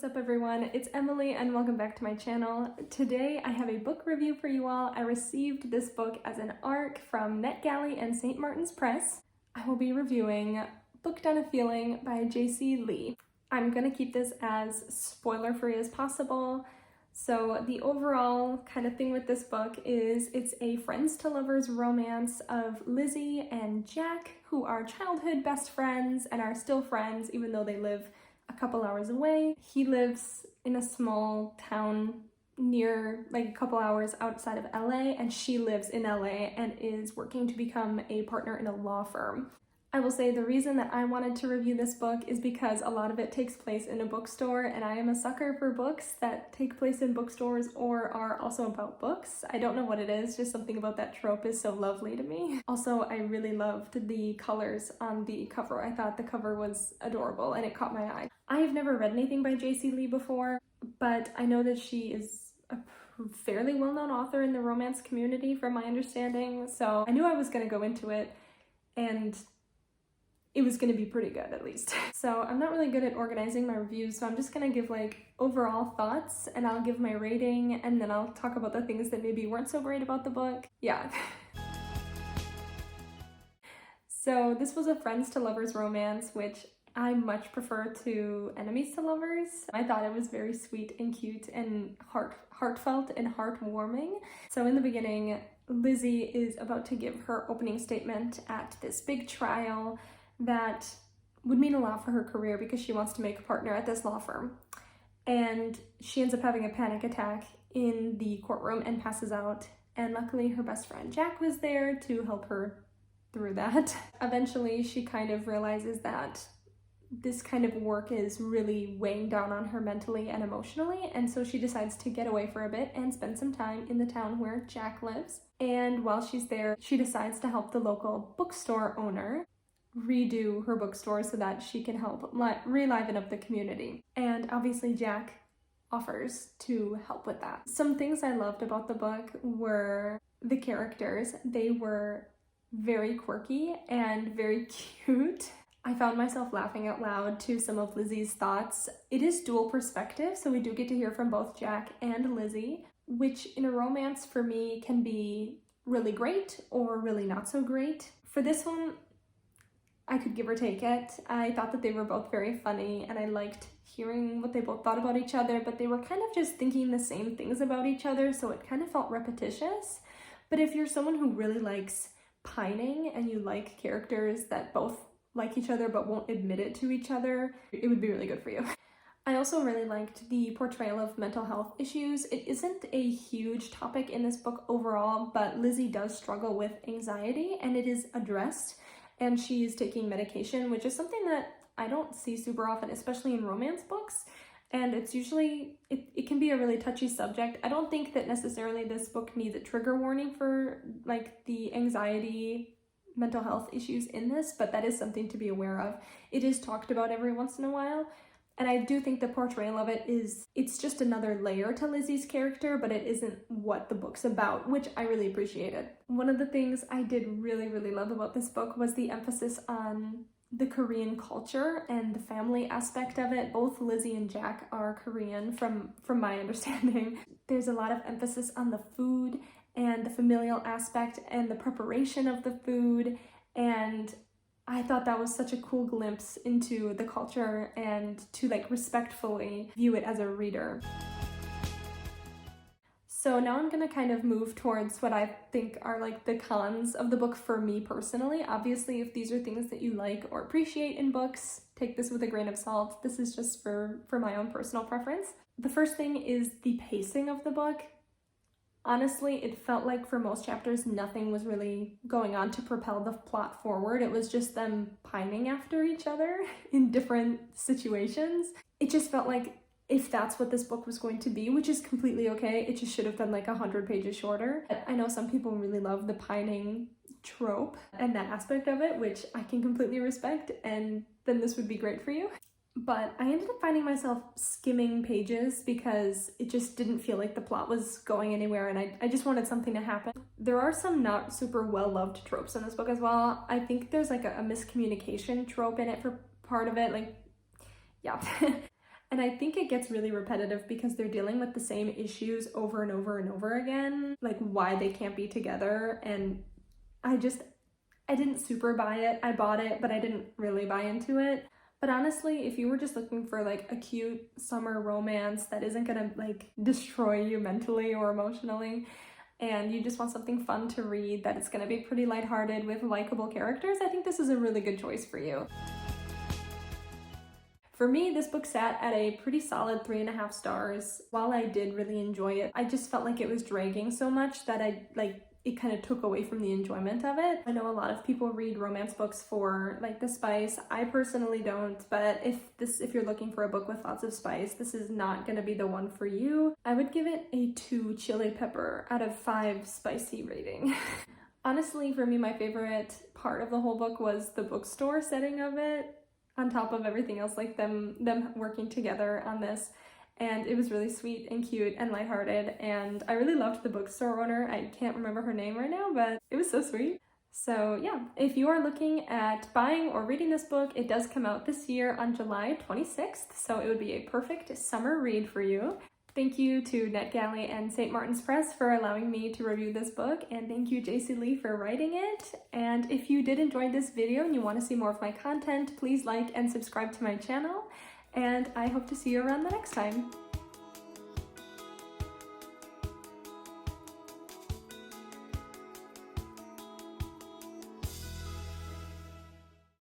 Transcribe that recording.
What's up everyone, it's Emily and welcome back to my channel. Today I have a book review for you all. I received this book as an ARC from NetGalley and St Press. I will be reviewing Booked on a Feeling by Jayci Lee. I'm gonna keep this as spoiler-free as possible. So the overall kind of thing with this book is it's a friends to lovers romance of Lizzie and Jack, who are childhood best friends and are still friends even though they live a couple hours away. He lives in a small town near, like a couple hours outside of LA, and she lives in LA and is working to become a partner in a law firm. I will say the reason that I wanted to review this book is because a lot of it takes place in a bookstore, and I am a sucker for books that take place in bookstores or are also about books. I don't know what it is, just something about that trope is so lovely to me. Also, I really loved the colors on the cover. I thought the cover was adorable and it caught my eye. I have never read anything by Jayci Lee before, but I know that she is a fairly well-known author in the romance community from my understanding, so I knew I was going to go into it and it was going to be pretty good at least. So I'm not really good at organizing my reviews, so I'm just going to give like overall thoughts and I'll give my rating and then I'll talk about the things that maybe weren't so great about the book. Yeah. So this was a friends to lovers romance, which I much prefer to enemies to lovers. I thought it was very sweet and cute and heartfelt and heartwarming. So in the beginning, Lizzie is about to give her opening statement at this big trial that would mean a lot for her career because she wants to make a partner at this law firm. And she ends up having a panic attack in the courtroom and passes out. And luckily her best friend Jack was there to help her through that. Eventually she kind of realizes that this kind of work is really weighing down on her mentally and emotionally, and so she decides to get away for a bit and spend some time in the town where Jack lives. And while she's there, she decides to help the local bookstore owner redo her bookstore so that she can help reliven up the community. And obviously Jack offers to help with that. Some things I loved about the book were the characters. They were very quirky and very cute. I found myself laughing out loud to some of Lizzie's thoughts. It is dual perspective, so we do get to hear from both Jack and Lizzie, which in a romance for me can be really great or really not so great. For this one, I could give or take it. I thought that they were both very funny and I liked hearing what they both thought about each other, but they were kind of just thinking the same things about each other, so it kind of felt repetitious. But if you're someone who really likes pining and you like characters that both like each other but won't admit it to each other, it would be really good for you. I also really liked the portrayal of mental health issues. It isn't a huge topic in this book overall, but Lizzie does struggle with anxiety and it is addressed. And she's taking medication, which is something that I don't see super often, especially in romance books. And it's usually, it can be a really touchy subject. I don't think that necessarily this book needs a trigger warning for like the anxiety, mental health issues in this, but that is something to be aware of. It is talked about every once in a while. And I do think the portrayal of it is, it's just another layer to Lizzie's character, but it isn't what the book's about, which I really appreciated. One of the things I did really love about this book was the emphasis on the Korean culture and the family aspect of it. Both Lizzie and Jack are Korean from my understanding. There's a lot of emphasis on the food and the familial aspect and the preparation of the food, and I thought that was such a cool glimpse into the culture and to like respectfully view it as a reader. So now I'm gonna kind of move towards what I think are like the cons of the book for me personally. Obviously, if these are things that you like or appreciate in books, take this with a grain of salt. This is just for my own personal preference. The first thing is the pacing of the book. Honestly, it felt like for most chapters, nothing was really going on to propel the plot forward. It was just them pining after each other in different situations. It just felt like if that's what this book was going to be, which is completely okay, it just should have been like 100 pages shorter. I know some people really love the pining trope and that aspect of it, which I can completely respect, and then this would be great for you. But I ended up finding myself skimming pages because it just didn't feel like the plot was going anywhere, and I just wanted something to happen. There are some not super well-loved tropes in this book as well. I think there's like a miscommunication trope in it for part of it, like, yeah. And I think it gets really repetitive because they're dealing with the same issues over and over and over again, like why they can't be together. And I didn't super buy it. I bought it, but I didn't really buy into it. But honestly, if you were just looking for like a cute summer romance that isn't gonna like destroy you mentally or emotionally, and you just want something fun to read that is gonna be pretty lighthearted with likable characters, I think this is a really good choice for you. For me, this book sat at a pretty solid 3.5 stars. While I did really enjoy it, I just felt like it was dragging so much that it kind of took away from the enjoyment of it. I know a lot of people read romance books for like the spice. I personally don't, but if you're looking for a book with lots of spice, this is not gonna be the one for you. I would give it a 2 chili pepper out of 5 spicy rating. Honestly, for me, my favorite part of the whole book was the bookstore setting of it, on top of everything else, like them working together on this. And it was really sweet and cute and lighthearted, and I really loved the bookstore owner. I can't remember her name right now, but it was so sweet. So yeah, if you are looking at buying or reading this book, it does come out this year on July 26th, so it would be a perfect summer read for you. Thank you to NetGalley and St. Martin's Press for allowing me to review this book, and thank you Jayci Lee for writing it. And if you did enjoy this video and you want to see more of my content, please like and subscribe to my channel, and I hope to see you around the next time.